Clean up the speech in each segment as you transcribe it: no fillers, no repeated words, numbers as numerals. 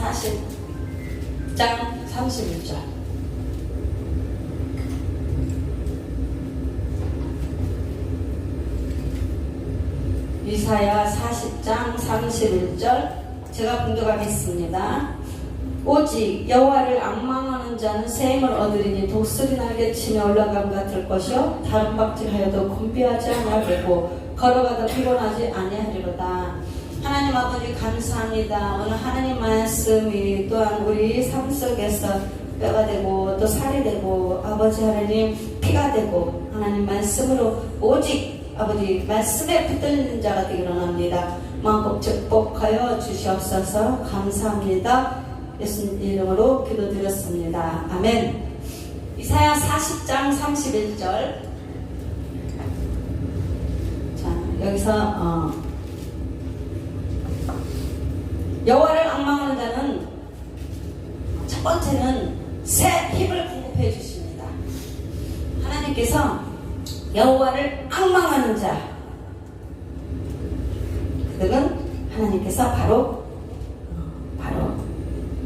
40장 31절. 이사야 40장 31절 제가 공격하겠습니다. 오직 여호와를 앙망하는 자는 셈을 얻으리니 독수리 날개 치며 올라감 같을 것이요 다른 박질하여도 곤비하지 아니하고 걸어가다 피곤하지 아니하리로다. 하나님 아버지 감사합니다. 오늘 하나님 말씀이 또한 우리 삶 속에서 뼈가 되고 또 살이 되고 아버지 하나님 피가 되고 하나님 말씀으로 오직 아버지 말씀에 붙들리는 자가 되기를 원합니다. 마음껏 축복하여 주시옵소서. 감사합니다. 예수님 이름으로 기도드렸습니다. 아멘. 이사야 40장 31절. 자, 여기서 여호와를 앙망하는 자는 첫 번째는 새 힘을 공급해 주십니다. 하나님께서 여호와를 앙망하는 자, 그들은 하나님께서 바로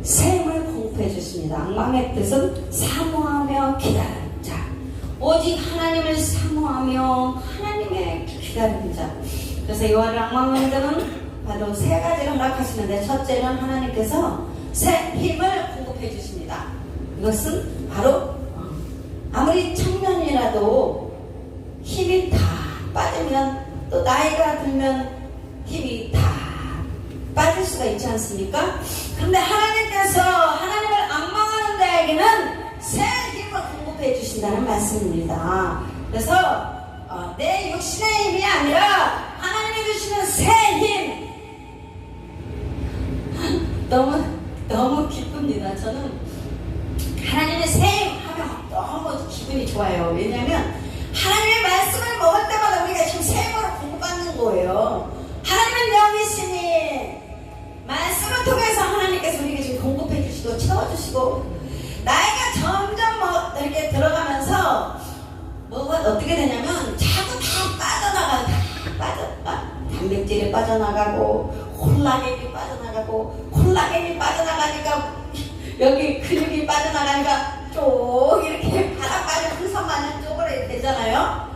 새 힘을 공급해 주십니다. 앙망의 뜻은 사모하며 기다리는 자, 오직 하나님을 사모하며 하나님의 기다리는 자. 그래서 여호와를 앙망하는 자는 바로 세 가지를 허락하시는데, 첫째는 하나님께서 새 힘을 공급해 주십니다. 이것은 바로 아무리 청년이라도 힘이 다 빠지면, 또 나이가 들면 힘이 다 빠질 수가 있지 않습니까? 그런데 하나님께서 하나님을 앙망하는 자에게는 새 힘을 공급해 주신다는 말씀입니다. 그래서 내 육신의 힘이 아니라 하나님이 주시는 새 힘, 너무 기쁩니다. 저는 하나님의 새 힘 하면 너무 기분이 좋아요. 왜냐하면 하나님의 말씀을 먹을 때마다 우리가 지금 새 힘으로 공급받는 거예요. 하나님은 영이시니 말씀을 통해서 하나님께서 우리에게 지금 공급해 주시고 채워주시고, 나이가 점점 이렇게 들어가면서 뭐가 어떻게 되냐면 자꾸 다 빠져나가. 단백질이 빠져나가고 콜라겐이 빠져나가고, 콜라겐이 빠져나가니까 여기 근육이 빠져나가니까 쭉 이렇게 바닥 빠져 풍선 마냥 쪽으로 되잖아요.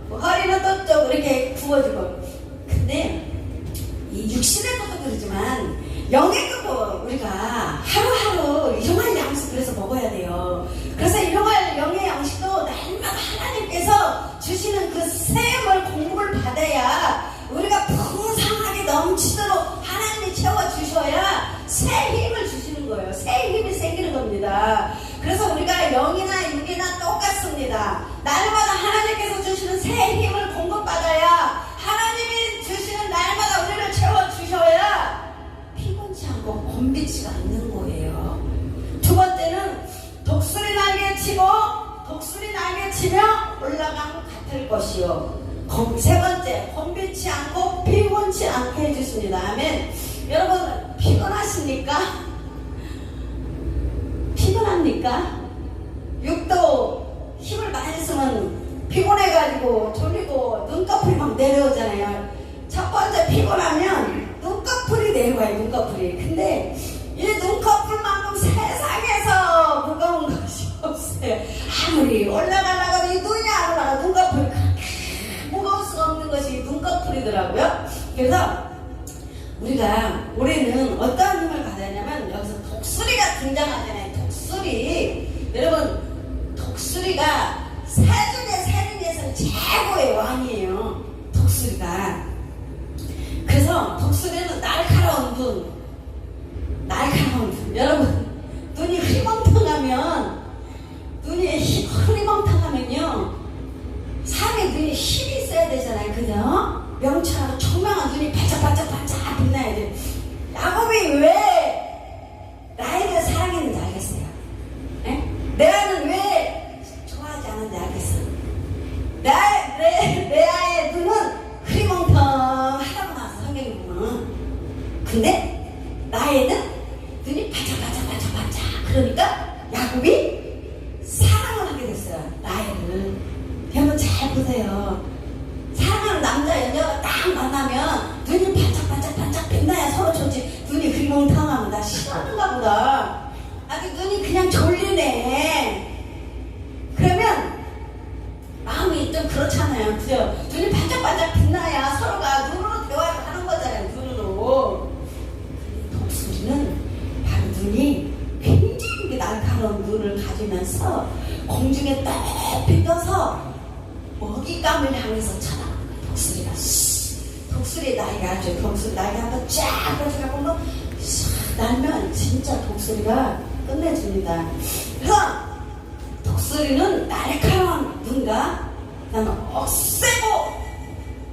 허리는 또 쪽 이렇게 구워지고. 근데 이 육신의 것도 그러지만 영의 것도 우리가 하루하루 영의 양식 그래서 먹어야 돼요. 그래서 영의 양식도 날마다 하나님께서 주시는 그 샘을 공급을 받아야 우리가 풍성하게 넘치도록 하나님이 채워주셔야 새 힘을 주시는 거예요. 새 힘이 생기는 겁니다. 그래서 우리가 영이나 육이나 똑같습니다. 날마다 하나님께서 주시는 새 힘을 공급받아야, 하나님이 주시는 날마다 우리를 채워주셔야 피곤치 않고 곤비치가 않는 거예요. 두 번째는 독수리 날개 치며 올라감 같을 것이요. 세 번째, 곤비치 않고 피곤치 않게 해주십니다. 아멘. 여러분 피곤하십니까? 피곤합니까? 육도 힘을 많이 쓰면 피곤해가지고 졸리고 눈꺼풀이 막 내려오잖아요. 첫 번째 피곤하면 눈꺼풀이 내려와요. 눈꺼풀이. 근데 이 눈꺼풀만큼 세상에서 무거운 것이 없어요. 아무리 올라가려고 이 눈이 안 올라가 눈꺼풀이 무거울 수가 없는 것이 눈꺼풀이더라고요. 그래서 우리가 올해는 어떤 힘을 받아야 하냐면, 여기서 독수리가 등장하잖아요. 독수리. 여러분, 독수리가 새 중에서는 최고의 왕이에요. 독수리가. 그래서 독수리는 날카로운 눈. 여러분, 눈이 흐리멍텅하면요, 사람의 눈이 힘이 있어야 되잖아요. 그죠? 명찰하고 청명한 눈이 반짝반짝 빛나야 돼. 야곱이 왜 라헬을 사랑했는지 알겠어요? 네? 레아는 왜 좋아하지 않는지 알겠어요? 레아의 눈은 흐리멍텅하다고 나왔어, 성경에 보면. 근데 라헬은 눈이 반짝반짝. 그러니까 야곱이 사랑을 하게 됐어요, 라헬을. 여러분 잘 보세요. 사랑하는 남자 여자가 딱 만나면 눈이 반짝반짝 빛나야 서로 좋지. 눈이 흐리멍텅하면 나 싫어하는가 보다 아주 눈이 그냥 졸리네. 그러면 마음이 좀 그렇잖아요. 그죠? 눈이 반짝반짝 빛나야 서로가 눈으로 대화를 하는 거잖아요. 눈으로. 독수리는 바로 눈이 굉장히 날카로운 눈을 가지면서 공중에 높이 떠서 먹잇감을 향해서 쳐다보는 거예요. 독수리가. 독수리 나이가 아주 독수리 나이가 한번 쫙 펼쳐가고 뭐 날면 진짜 독수리가 끝내줍니다. 그래서 독수리는 날카로운 눈과 그다음에 억세고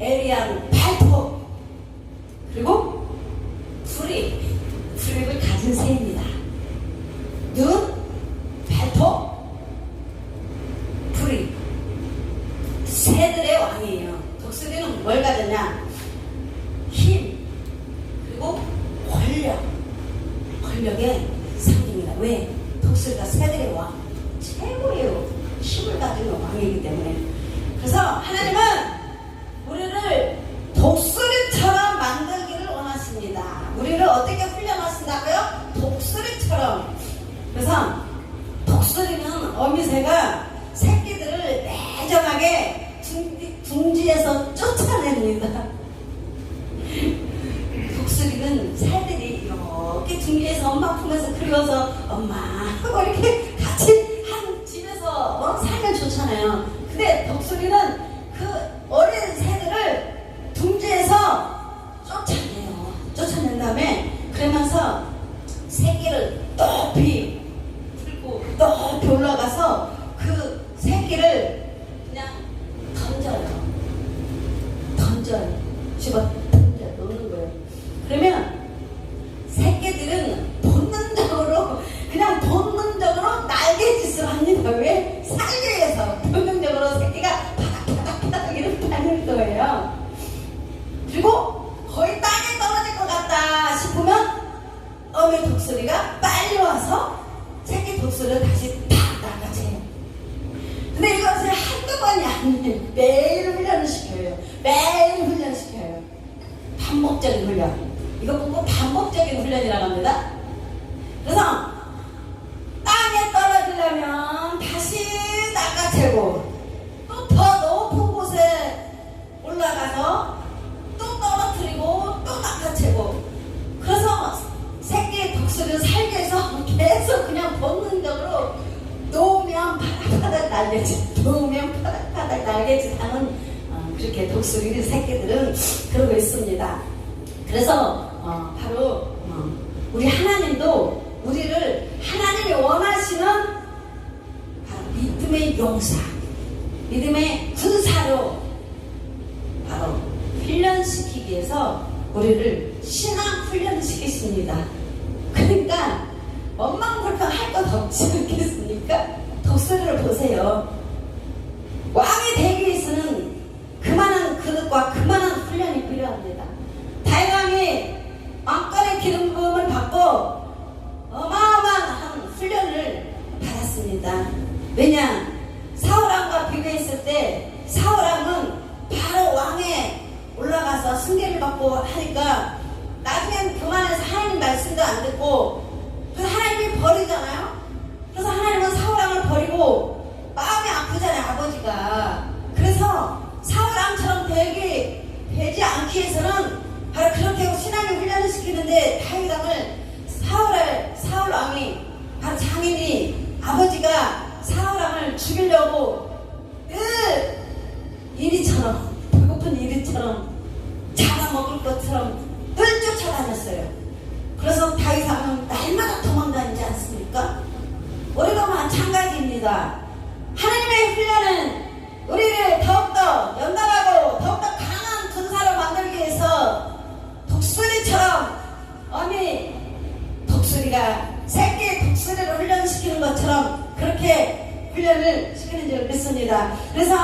애리한 발톱 그리고 풀잎을 가진 새입니다. 눈, 발톱, 풀잎 새들의 왕이에요. 독수리는 뭘 가졌냐? 힘 그리고 권력의 상징입니다. 왜? 독수리가 새들의 왕 최고예요. 힘을 가지는 왕이기 때문에. 그래서 하나님은 우리를 독수리처럼 만들기를 원하십니다. 우리를 어떻게 훈련하신다고요? 독수리처럼. 그래서 독수리는 어미새가 새끼들을 매정하게 둥지에서 쫓아냅니다. 독수리는 새들이 이렇게 둥지에서 엄마 품에서 그리워서 엄마 하고 이렇게 같이 한 집에서 살면 좋잖아요. 근데 독수리는 그 어린 새들을 둥지에서 쫓아낸 다음에 그러면서 새끼를 높이 들고 높이 올라가서 그 새끼를 그냥 집어 던져 놓는 거예요. 그러면 새끼들은 본능적으로 날개짓을 합니다. 왜? 살기 위해서 본능적으로 새끼가 바닥바닥 이렇게 다닐 거예요. 그리고 거의 땅에 떨어질 것 같다 싶으면 어미 독수리가 빨리 와서 새끼 독수리를 다시 탁 낚아채요. 근데 이것을 한두 번이 아니에요. 매일 훈련을 시켜요. 반복적인 훈련. 이거 보고 반복적인 훈련이라고 합니다. 그래서 땅에 떨어지려면 다시 낚아채고 또 더 높은 곳에 올라가서 또 떨어뜨리고 또 낚아채고. 그래서 새끼 독수리를 살기 위해서 계속 그냥 본능적으로 놓으면 파닥파닥 날개짓 하는 그렇게 독수리 새끼들은 그러고 있습니다. 그래서 바로 우리 하나님도 우리를 하나님이 원하시는 바로 믿음의 용사, 믿음의 군사로 바로 훈련시키기 위해서 우리를 신앙 훈련시키십니다. 그러니까 원망불평 할 것 없지 않겠습니까? 독수리를 보세요. 왕이 되기 위해서는 그만한 그릇과 그만한 훈련이 필요합니다. 다윗왕이 왕권의 기름 부음을 받고 어마어마한 훈련을 받았습니다. 왜냐? 사울왕과 비교했을 때 사울왕은 바로 왕에 올라가서 승계를 받고 하니까 나중엔 그만해서 하나님 말씀도 안 듣고 그래서 하나님이 버리잖아요. 그래서 하나님은 사울왕을 버리고 마음이 아프잖아요. 아버지가. 그래서 사울왕처럼 되지 않기 위해서는 바로 그렇게 신앙의 훈련을 시키는데 다윗왕을 사울왕이 바로 장인이 아버지가 사울왕을 죽이려고 늘 이리처럼 배고픈 이리처럼 잡아먹을 것처럼 늘 쫓아다녔어요. 그래서 다윗왕은 날마다 도망다니지 않습니까? 우리도 마찬가지입니다. 하나님의 훈련은 우리를 더욱더 연단하고 더욱더 강한 군사로 만들기 위해서 독수리처럼 어미 독수리가 새끼 독수리를 훈련시키는 것처럼 그렇게 훈련을 시키는 줄 믿습니다. 그래서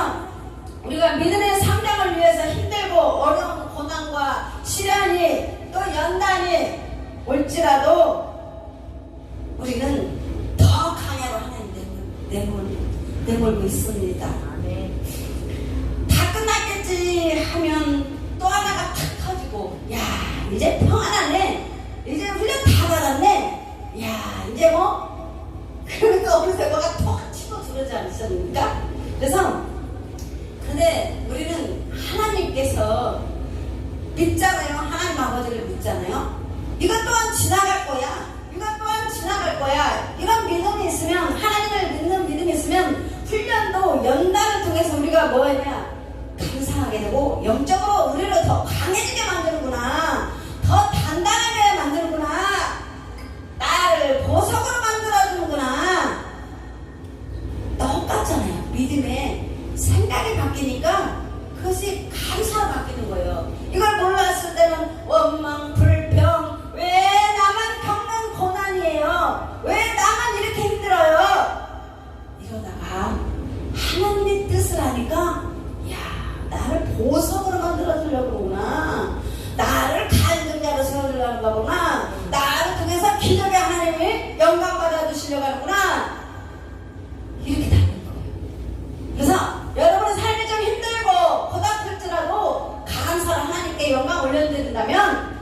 우리가 믿음의 성장을 위해서 힘들고 어려운 고난과 시련이 또 연단이 올지라도 우리는 더 강야로 하나님 내몰고 있습니다. 다 끝났겠지 하면 또 하나가 탁 터지고, 야 이제 평안하네, 이제 훈련 다 받았네, 야 이제 뭐 그러니까 어느새 뭐가 톡 치고 들어오지 않으셨습니까? 그래서 근데 우리는 하나님께서 믿잖아요. 하나님 아버지를 믿잖아요. 이것 또한 지나갈 거야. 이것 또한 지나갈 거야. 이런 믿음이 있으면, 하나님을 믿는 믿음이 있으면 훈련도 연단을 통해서 우리가 뭐냐 감사하게 되고 영적으로 우리를 더 강해지게 만드는구나, 더 단단하게 만드는구나, 나를 보석으로 만들어주는구나. 똑같잖아요. 믿음의 생각이 바뀌니까 그것이 감사로 바뀌는 거예요. 이걸 몰랐을 때는 원망, 불평, 왜 나만 겪는 고난이에요? 왜 나만 이렇게 힘들어요? 이러다가 하나님의 뜻을 하니까, 야, 나를 보석으로 만들어주려고 그러구나, 나를 간증자로 세워주려는 거구나, 나를 통해서 기적의 하나님을 영광 받아주시려고 하는구나, 이렇게 되는 거예요. 그래서 여러분의 삶이 좀 힘들고 고달플지라도 강한 사람 하나님께 영광 올려드린다면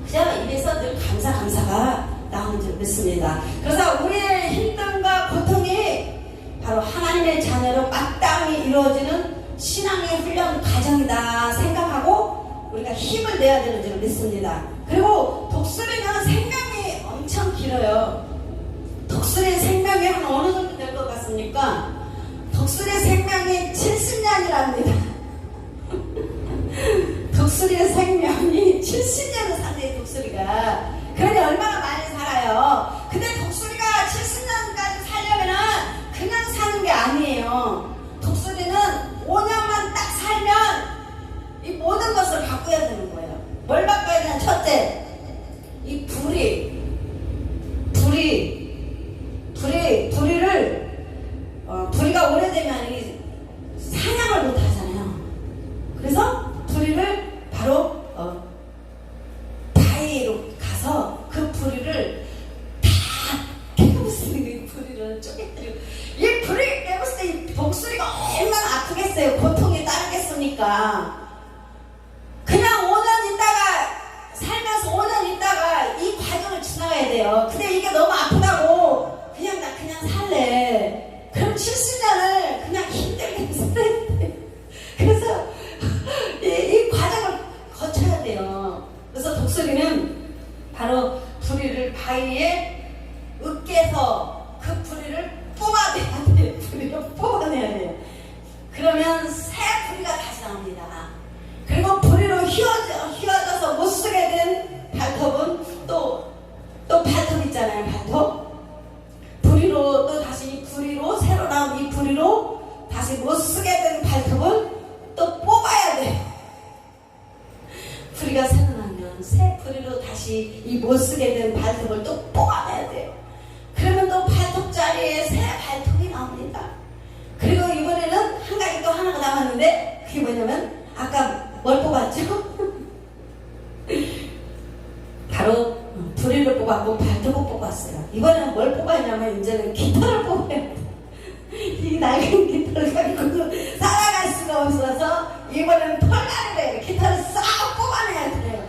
그냥 입에서 늘 감사가 나오는 줄 믿습니다. 그래서 우리의 힘듦과 고통이 바로 하나님의 자녀로 마땅히 이루어지는 신앙의 훈련 과정이다 생각하고 우리가 힘을 내야 되는 줄 믿습니다. 그리고 독수리는 생명이 엄청 길어요. 독수리의 생명이 한 어느 정도 될 것 같습니까? 독수리의 생명이 70년이랍니다. 독수리의 생명이 70년을 산대요, 독수리가. 그러니 얼마나 많이 살아요. 근데 독수리가 70년까지 살려면은 그냥 사는 게 아니에요. 독수리는 5년만 딱 살면 이 모든 것을 바꿔야 되는 거예요. 뭘 바꿔야 되냐? 첫째, 이 부리가 오래되면 이 사냥을 못 하잖아요. 그래서 부리를 바로 바위로 가서 그 부리를 다 깨부수는 이 부리를 쪼개뜨리고, 이 부리를 깨부술 때 이 독수리가 얼마나 아프겠어요. 고통이 따르겠습니까? 그냥 5년 있다가 살면서 5년 있다가 이 과정을 지나가야 돼요. 근데 이게 너무 아프다고 그냥 나 그냥 살래. 그럼 70년을 그냥 힘들게 살아야 돼. 그래서 이 과정을 거쳐야 돼요. 그래서 독수리는 바로 부리를 바위에 으깨서 그 부리를 뽑아내야 돼요. 부리를 뽑아내야 돼요. 그러면 새 부리가 다시 나옵니다. 그리고 부리로 휘어져서 못 쓰게 된 발톱은 또 발톱 있잖아요. 발톱. 부리로 또 다시 이 부리로 새로 나온 이 부리로 다시 못 쓰게 된 발톱은 또 뽑아야 돼요. 부리가 새로 나면 새 부리로 다시 이 못 쓰게 된 발톱을 또 뽑아내야 돼요. 그러면 또 발톱 자리에 새 발톱이 나옵니다. 그리고 이번에는 한 가지 또 하나가 남았는데 그게 뭐냐면 아까 뭘 뽑았죠? 바로 부리를 뽑았고 발톱을 뽑았어요. 이번에는 뭘 뽑았냐면 이제는 깃털을 뽑아야 돼. 이 낡은 깃털을 가지고 살아갈 수가 없어서 이번에는 털날을 깃털을 싹 뽑아내야 돼요.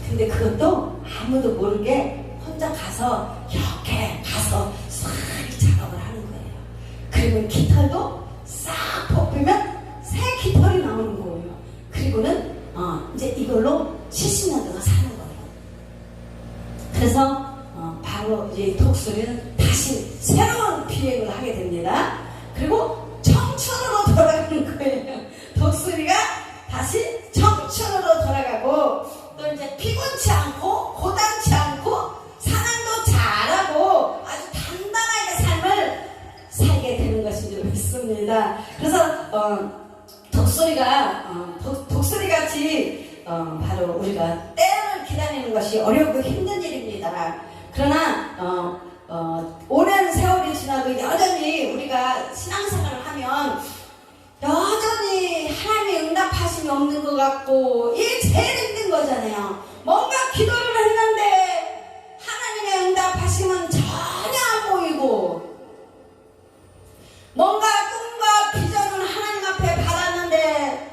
근데 그것도 아무도 모르게 혼자 가서 이렇게 가서 싹 작업을 하는 거예요. 그리고 깃털도 싹 뽑히면 새 깃털이 나오는 거예요. 그리고는 이제 이걸로 70년 동안 사는 거예요. 그래서 바로 이제 독수리는 다시 새로운 비행을 하게 됩니다. 그리고 청춘으로 돌아가는 거예요. 독수리가 다시 청춘으로 돌아가고 또 이제 피곤치 않고 고단치 않고 사랑도 잘하고 아주 단단하게 삶을 살게 되는 것인 줄 믿습니다. 그래서 독수리같이 바로 우리가 때를 기다리는 것이 어렵고 힘든 일입니다. 그러나 오랜 세월이 지나도 여전히 우리가 신앙생활을 하면 여전히 하나님의 응답하심이 없는 것 같고 이게 제일 힘든 거잖아요. 뭔가 기도를 했는데 하나님의 응답하심은 전혀 안 보이고 뭔가 꿈과 비전을 하나님 앞에 받았는데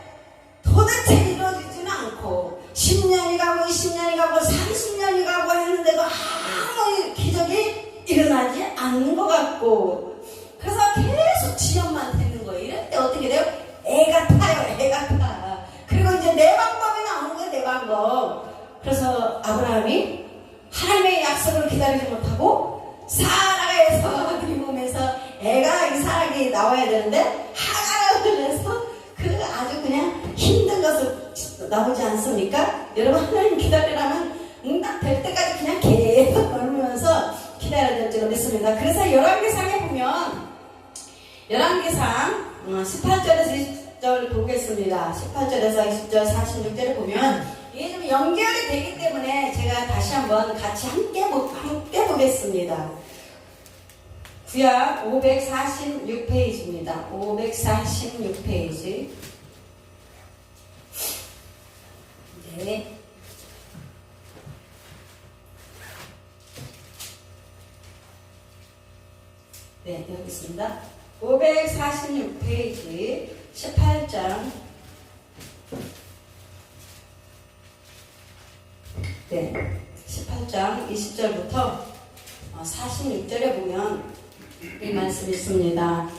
도대체 이루어지지는 않고 10년이 가고 20년이 가고 30년이 가고 했는데도 아무 기적이 일어나지 않는 것 같고, 그래서 계속 지연만 되는 거예요. 이럴 때 어떻게 돼요? 애가 타요. 애가 타. 그리고 이제 내 방법이 나오는 거예요. 내 방법. 그래서 아브라함이 하나님의 약속을 기다리지 못하고 사라에서 그 몸에서 애가 이삭이 나와야 되는데 하가를 해서 그 아주 그냥 힘든 것을 나오지 않습니까? 여러분, 하나님 기다리라면 응답될 때까지 그냥 계속 얼면서 기다려야 될 줄 믿습니다. 그래서 열왕기상에 보면, 열왕기상 18절에서 20절 보겠습니다. 18절에서 20절 46절을 보면 이게 좀 연결이 되기 때문에 제가 다시 한번 같이 함께 보겠습니다. 구약 546페이지입니다. 546페이지. 네. 네, 여기 있습니다. 546페이지 18장. 네, 18장 20절부터 46절에 보면 이 말씀이 있습니다.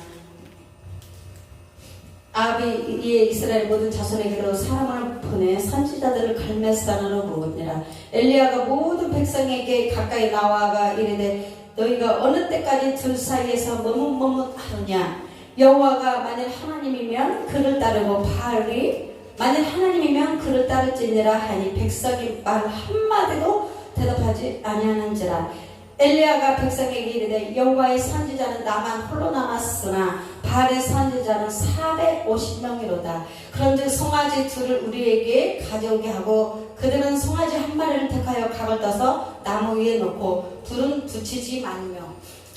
아합이 이에 이스라엘 모든 자손에게로 사람을 보내 선지자들을 갈멜산으로 모으니라. 엘리야가 모든 백성에게 가까이 나와가 이르되 너희가 어느 때까지 둘 사이에서 머뭇머뭇하느냐. 여호와가 만일 하나님이면 그를 따르고 바알이 만일 하나님이면 그를 따를지니라 하니 백성이 말 한마디도 대답하지 아니하는지라. 엘리야가 백성에게 이르되 여호와의 선지자는 나만 홀로 남았으나 바알의 선지자는 450명이로다. 그런즉 송아지 둘을 우리에게 가져오게 하고 그들은 송아지 한 마리를 택하여 각을 떠서 나무 위에 놓고 불은 붙이지 말며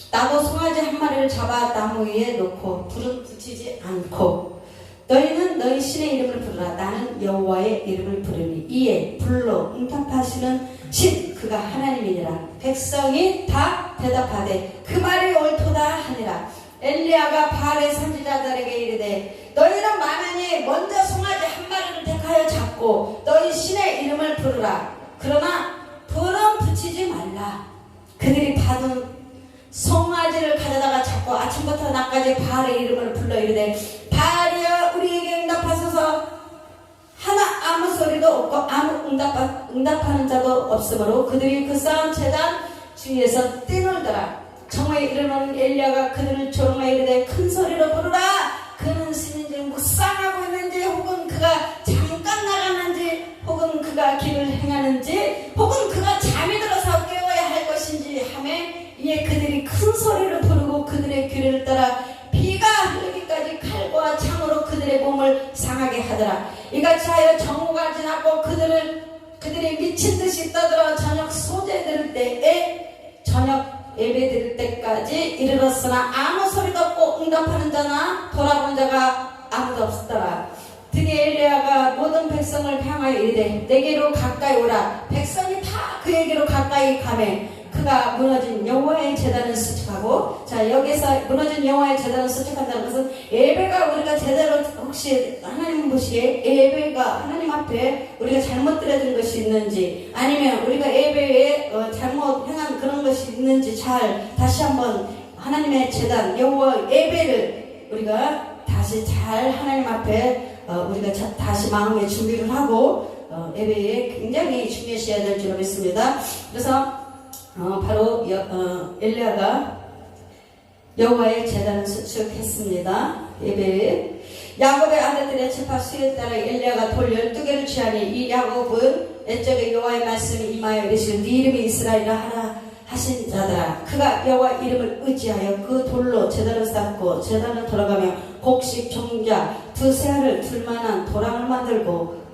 나도 송아지 한 마리를 잡아 나무 위에 놓고 불은 붙이지 않고 너희는 너희 신의 이름을 부르라. 나는 여호와의 이름을 부르니 이에 불로 응답하시는 신 그가 하나님이니라. 백성이 다 대답하되 그 말이 옳도다 하니라. 엘리야가 바알의 선지자들에게 이르되 너희는 만하니 먼저 송아지 한 마리를 택하여 잡고 너희 신의 이름을 부르라. 그러나 불은 붙이지 말라. 그들이 받은 송아지를 가져다가 잡고 아침부터 낮까지 바알의 이름을 불러 이르되 바알이여 우리에게 응답하소서. 하나 아무 소리도 없고 아무 응답하는 자도 없으므로 그들이 그 쌓은 제단 주위에서 뛰놀더라. 정오에 이르는 엘리야가 그들을 조롱하여 이르되 큰 소리로 부르라. 그는 신인지 묵상하고 있는지 혹은 그가 잠깐 나갔는지 혹은 그가 길을 행하는지 혹은 그가 잠이 들어서 깨워야 할 것인지 하매 이에 그들이 큰 소리로 부르고 그들의 귀를 따라 피가 흐르기까지 칼과 창으로 그들의 몸을 상하게 하더라. 이같이 하여 정오가 지났고 그들이 미친 듯이 떠들어 저녁 소재 들을 때에 저녁 예배 드릴 때까지 이르렀으나 아무 소리도 없고 응답하는 자나 돌아보는 자가 아무도 없었더라. 드디어 엘리야가 모든 백성을 향하여 이르되 내게로 가까이 오라. 백성이 다 그에게로 가까이 가매 그가 무너진 여호와의 제단을 수축하고, 자 여기서 무너진 여호와의 제단을 수축한다는 것은 예배가 우리가 제대로 혹시 하나님 보시기에 예배가 하나님 앞에 우리가 잘못 드려진 것이 있는지 아니면 우리가 예배에 잘못 행한 그런 것이 있는지 잘 다시 한번 하나님의 제단 여호와 예배를 우리가 다시 잘 하나님 앞에 우리가 다시 마음의 준비를 하고 예배에 굉장히 중요시해야 될 줄 믿습니다. 그래서 바로 엘리야가 여호와의 제단을 수축했습니다. 예배에 야곱의 아들들의 집합 수에 따라 엘리야가 돌 12개를 취하니 이 야곱은 옛적에 여호와의 말씀이 임하여 이르시되 네 이름이 이스라엘이라 하라 하신 자더라. 그가 여호와 이름을 의지하여 그 돌로 제단을 쌓고 제단을 돌아가며 곡식 종자 두세 알을 둘만한 도랑을 만들고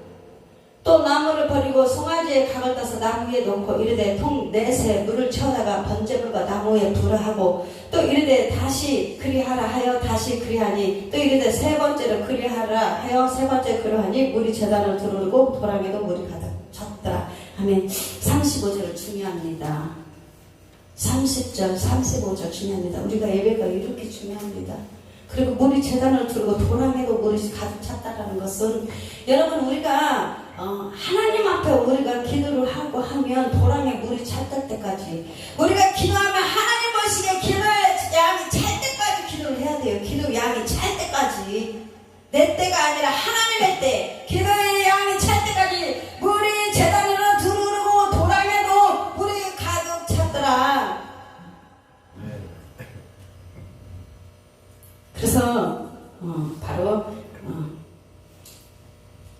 또 나무를 버리고 송아지의 각을 따서 나무 위에 놓고 이르되 통 넷에 물을 채우다가 번제물과 나무 위에 불을 하고 또 이르되 다시 그리하라 하여 다시 그리하니 또 이르되 세 번째로 그리하라 하여 세 번째 그리하니 물이 제단을 두르고 도랑에도 물이 가득 찼더라. 아멘. 35절은 중요합니다. 30절 35절 중요합니다. 우리가 예배가 이렇게 중요합니다. 그리고 물이 제단을 두르고 도랑에도 물이 가득 찼다라는 것은 여러분 우리가 하나님 앞에 우리가 기도를 하고 하면 도랑에 물이 찼을 때까지 우리가 기도하면 하나님 보시기에 기도를 양이 찰 때까지, 내 때가 아니라 하나님의 때, 기도의 양이 찰 때까지 물이 제단으로 두르르고 도랑에도 물이 가득 찼더라. 그래서 바로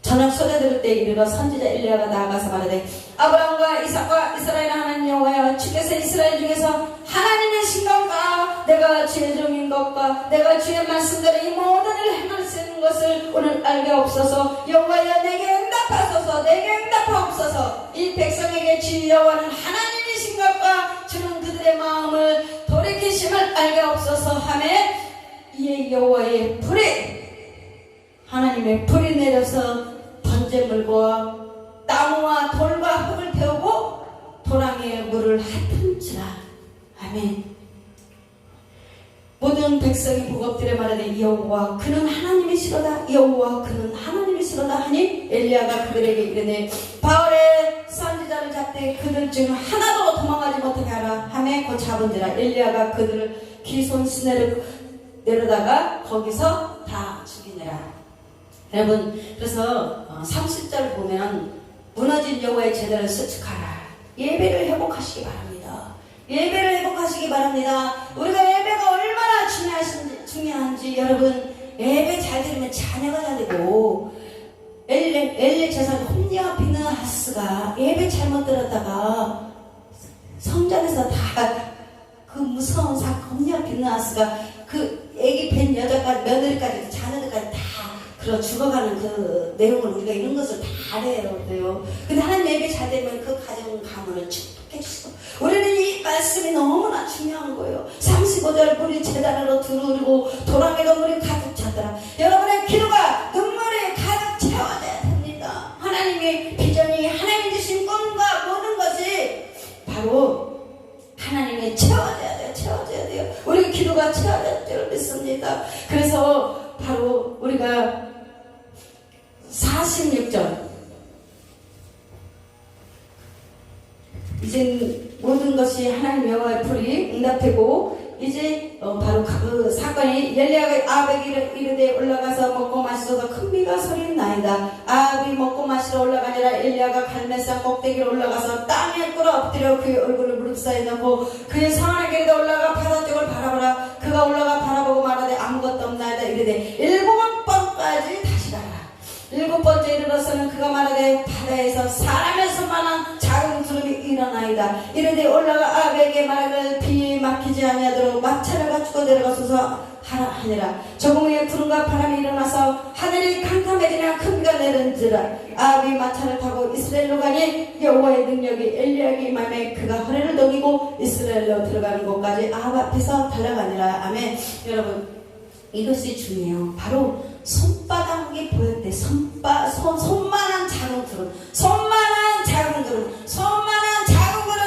저녁 소리들을 때 이르러 선지자 엘리야가 나아가서 말하되, 아브라함과 이삭과 이스라엘 하나님 여호와여, 주께서 이스라엘 중에서 하나님이신 건가? 내가 주의 종인 것과 내가 주의 말씀대로 이 모든 일을 행할 수 있는 것을 오늘 알게 없어서 여호와여, 내게 응답하소서. 내게 응답하옵소서. 이 백성에게 주 여호와는 하나님이신 것과 주는 그들의 마음을 돌이키심을 알게 없어서 하매, 이에 여호와의 불이, 하나님의 불이 내려서 번제물과 나무와 돌과 흙을 태우고 도랑에 물을 핥은지라. 아멘. 모든 백성이 복업들에 말하되, 여호와 그는 하나님이시로다. 여호와 그는 하나님이시로다 하니, 엘리야가 그들에게 이르되, 바울의 선지자를 잡되 그들 중 하나도 도망가지 못하게 하라 하매 곧 잡은지라. 엘리야가 그들을 기손 시내로 내려다가 거기서 다 죽이니라. 여러분, 그래서 30절 보면 무너진 여호와의 제단을 수축하라. 예배를 회복하시기 바랍니다. 예배를 회복하시기 바랍니다. 우리가 예배가 얼마나 중요한지 여러분, 예배 잘 드리면 자녀가 잘 되고, 엘리 제사장 홈리와 비느하스가 예배 잘못 들었다가 성전에서 다 그 무서운 사건, 홈리와 비느하스가 그 애기 뵌 여자까지 며느리까지 자녀들까지 다 죽어가는 그 내용을 우리가 이런 것을 다 알아야 돼요. 근데 하나님 예배 잘 되면 그 가정 가문을 축복해 주시고, 우리는 이 말씀이 너무나 중요한 거예요. 35절 물이 제단으로 두르르고 도랑에도 물이 가득 찼더라. 여러분의 기도가 눈물이 가득 채워져야 됩니다. 하나님의 비전이, 하나님 주신 꿈과 모든 것이 바로 하나님이 채워져야 돼요. 채워져야 돼요. 우리 기도가 채워질 줄 믿습니다. 그래서 바로 우리가 46절, 이제 모든 것이 하나님 여호와의 불이 응답되고, 이제 바로 그 사건이, 엘리야가 아합에게 이르되 올라가서 먹고 마시소서. 큰 비가 서린나이다. 아합이 먹고 마시러 올라가니라. 엘리야가 갈멜산 꼭대기로 올라가서 땅에 꿇어 엎드려 그의 얼굴을 무릎 사이에 넣고 그의 상하에게 이르되 올라가 바다 쪽을 바라보라. 그가 올라가 바라보고 말하되 아무것도 없나이다. 이르되 7번까지 다시 가라. 7번째 이르러서는 그가 말하되 바다에서 사람의 손만한 작은 구름이 일어나이다. 이르되 올라가 아합에게 말하되 비 막히지 아니하도록 마차를 갖추고 내려가소서 하니라. 조금 후에 구름과 바람이 일어나서 하늘이 캄캄해지며 큰 비가 내린지라. 아합이 마차를 타고 이스라엘로 가니 여호와의 능력이 엘리야에게 임하매 그가 허리를 넘기고 이스라엘로 들어가는 곳까지 아합 앞에서 달려가니라. 아멘. 여러분, 이것이 중요해요. 바로 손바닥이 보일 때, 손만한 작은 구름, 손만한 작은 구름, 손만한 작은 구름,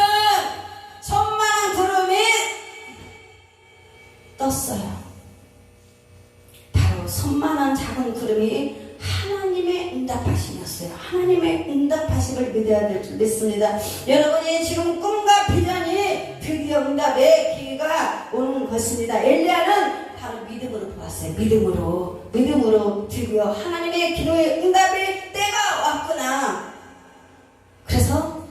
손만한 구름이 떴어요. 바로 손만한 작은 구름이 하나님의 응답하심이었어요. 하나님의 응답하심을 믿어야 될 줄 믿습니다. 여러분이 지금 꿈과 비전이 드디어 응답의 기회가 오는 것입니다. 엘리야는 바로 믿음으로 보았어요. 믿음으로 드디어 하나님의 기도의 응답의 때가 왔구나. 그래서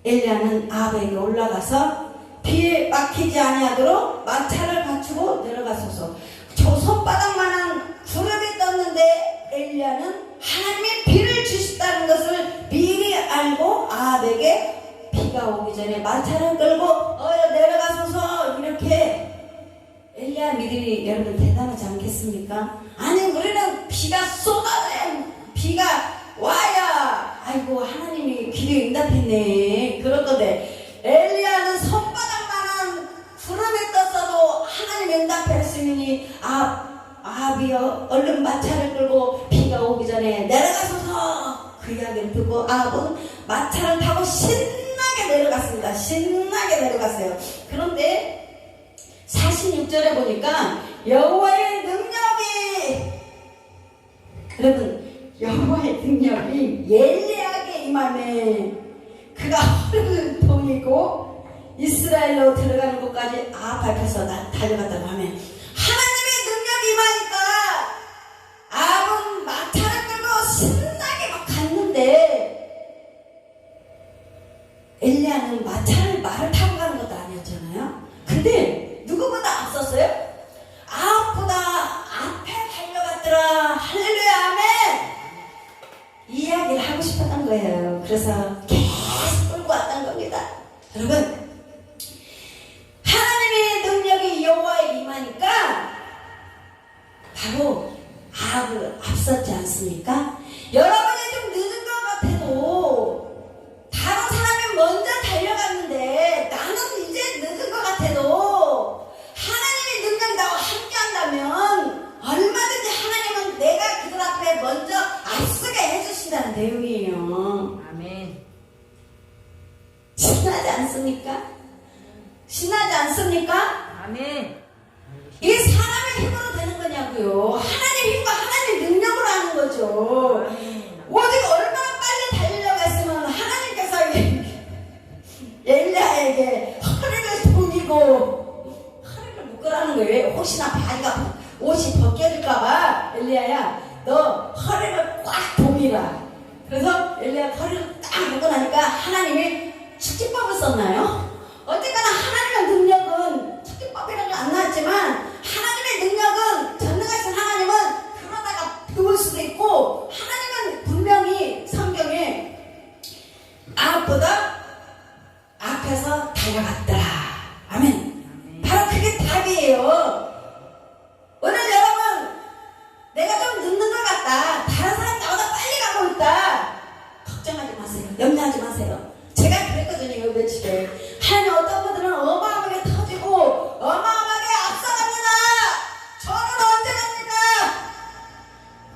엘리야는 아합에게 올라가서 비에 막히지 아니하도록 마차를 갖추고 내려가소서. 저 손바닥만한 구름이 떴는데 엘리야는 하나님의 비를 주셨다는 것을 미리 알고 아합에게 비가 오기 전에 마차를 끌고 내려가소서 이렇게. 엘리야 믿음이 여러분 대단하지 않겠습니까? 아니, 우리는 비가 쏟아져야, 비가 와야 아이고 하나님이 기도에 응답했네 그럴 건데, 엘리야는 손바닥만한 구름이 떴어도 하나님이 응답했으니 아합이여 얼른 마차를 끌고 비가 오기 전에 내려가소서. 그 이야기를 듣고 아합은 마차를 타고 신나게 내려갔습니다. 신나게 내려갔어요. 그런데 46절에 보니까 여호와의 능력이, 여러분, 여호와의 능력이 엘리야에게 임하네. 그가 허리를 동이고 이스라엘로 들어가는 곳까지 아합 앞에서 달려갔다고 하면 하나님의 능력이 맞아요. 그래서 계속 끌고 왔던 겁니다. 여러분, 하나님의 능력이 여호와에 임하니까 바로 아합을 앞섰지 않습니까? 여러분이 좀 늦은 것 같아도 다른 사람이 먼저 달려갔는데 나는 이제 늦은 것 같아도 하나님의 능력이 나와 함께 한다면 얼마든지 하나님은 내가 그들 앞에 먼저 앞서게 해주신다는 내용이에요. 아멘. 신나지 않습니까? 신나지 않습니까? 아멘. 이게 사람의 힘으로 되는 거냐고요. 하나님 힘과 하나님 능력으로 하는 거죠. 아멘. 오직 얼마나 빨리 달려갔으면 하나님께서 엘리야에게 허리를 동이고 허리를 묶으라는 거예요. 혹시나 바지가 옷이 벗겨질까봐 엘리야야 너 허리를 꽉 동이라. 그래서 엘리야 허리를 딱 묶고 나니까 하나님이 축지법을 썼나요? 어쨌거나 하나님의 능력은 축지법이라는 게 안 나왔지만 하나님의 능력은 전능하신 하나님은 그러다가 배울 수도 있고 하나님은 분명히 성경에 아합보다 앞에서 달려갔더라. 아멘. 바로 그게 답이에요. 오늘 여러분 내가 좀 늦는 것 같다. 다른 사람 나보다 빨리 가고 있다. 걱정하지 마세요. 염려하지 마세요. 제가 그랬거든요. 이거 며칠에 하나님 어떤 분들은 어마어마하게 터지고 어마어마하게 앞서갑니다. 저는 언제 갑니까?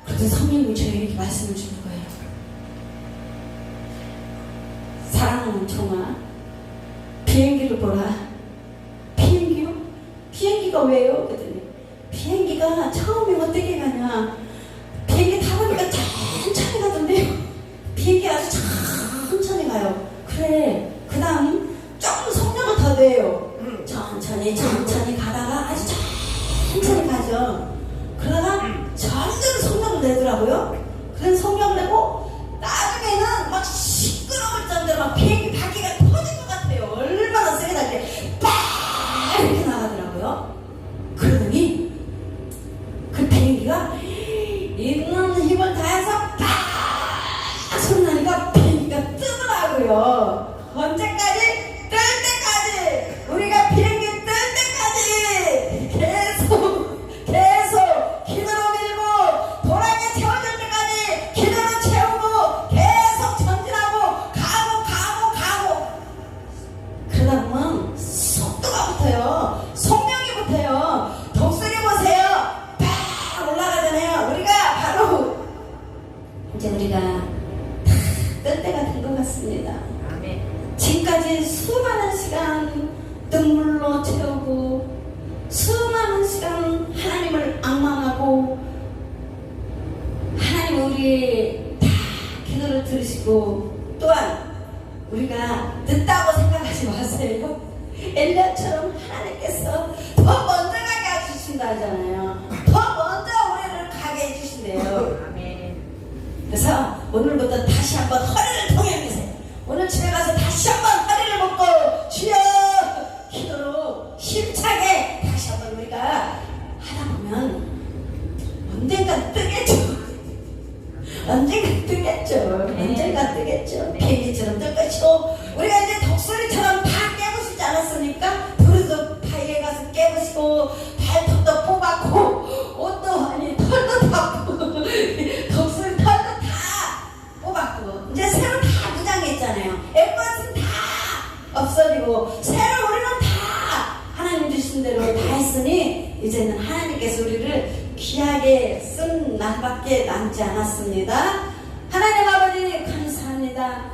그런데 성령님이 저에게 이렇게 말씀을 주는 거예요. 사랑하는 종아, 비행기를 보라. 비행기요? 비행기가 왜요? 그랬더니 비행기가 처음에 어떻게 가냐, 비행기 타보니까 천천히 가던데요. 비행기 아주 천천히 가요. 그래, 그 다음 조금 속력을 더 내요. 천천히 가다가 아주 천천히 가죠. 그러다가 점점 속력을 내더라고요. 그런 속력을 내고 나중에는 막 시끄러울 정도로 막 비행기 바퀴가 터질 것 같아요. 얼마나 세게 달게 빡 이렇게 나가더라고요. 그러더니 그 비행기가 있는 힘을 다해서 빡 소리 나니까 비행기가 뜨더라고요. 언제까지? 뜰 때까지! 우리가 비행기 뜰 때까지 계속 기도로 밀고 도랑에 채워질 때까지 기도로 채우고 계속 전진하고 가고 그러다 보면 속도가 붙어요. 속력이 붙어요. 독수리 보세요. 팍 올라가잖아요. 우리가 바로 이제 우리가 다 뜰 때가 된 것 같습니다. 아멘. 지금까지 수많은 시간 눈물로 채우고 수많은 시간 하나님을 앙망하고 하나님 우리 다 기도를 들으시고 또한 우리가 늦다고 생각하지 마세요. 엘리야처럼 하나님께서 더 먼저 가게 해주신다 하잖아요. 더 먼저 우리를 가게 해주신대요. 아멘. 그래서 오늘부터 다시 한번 허리를 동여매세요. 오늘 집에 가서 다시 한번 허리를 묶고 주여 기도로 힘차게 다시 한번 우리가 하다 보면 언젠가 뜨겠죠. 언젠가 뜨겠죠. 비행기처럼 뜰 것이고 우리가 이제 독수리처럼 다 깨부시지 않았습니까? 우리도 바위에 가서 깨부시고 발톱도 뽑았고 옷도 아니 털도 다 독수리 털도 다 뽑았고 이제 새로 다 무장했잖아요. 애것은 다 없어지고 새로 우리는 다 하나님 주신 대로 다 했으니 이제는 하나님께서 우리를 귀하게 쓴 날밖에 남지 않았습니다. 하나님 아버지 감사합니다.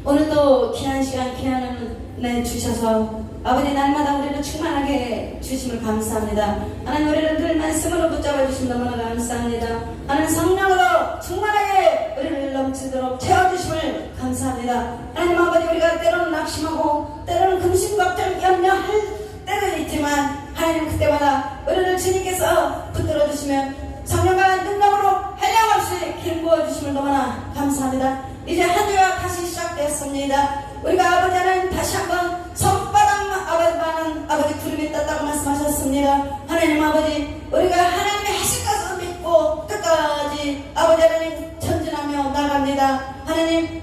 오늘도 귀한 시간 귀한 은혜 주셔서 아버지 날마다 우리를 충만하게 주심을 감사합니다. 하나님 우리를 늘 말씀으로 붙잡아 주심 너무나 감사합니다. 하나님 성령으로 충만하게 우리를 넘치도록 채워주심을 감사합니다. 하나님 아버지 우리가 때로는 낙심하고 때로는 근심 걱정 염려할 때도 있지만 하나님 그때마다 우리를 주님께서 붙들어 주시면 성령과 능력으로 한량없이 길 부어주심을 너무나 감사합니다. 이제 한 주가 다시 시작되었습니다. 우리가 아버지 하나님 다시 한번 손바닥만 아버지 구름이 떴다고 말씀하셨습니다. 하나님 아버지 우리가 하나님의 하실 것을 믿고 끝까지 아버지 하나님 전진하며 나갑니다. 하나님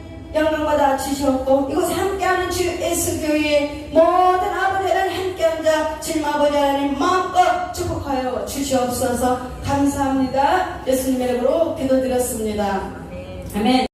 붙들어 주시옵고 이곳에 함께하는 주 예수교회의 모든 아버지 하나님 함께 앉아 주님 아버지 하나님 마음껏 축복하여 주시옵소서. 감사합니다. 예수님의 이름으로 기도드렸습니다. 아멘.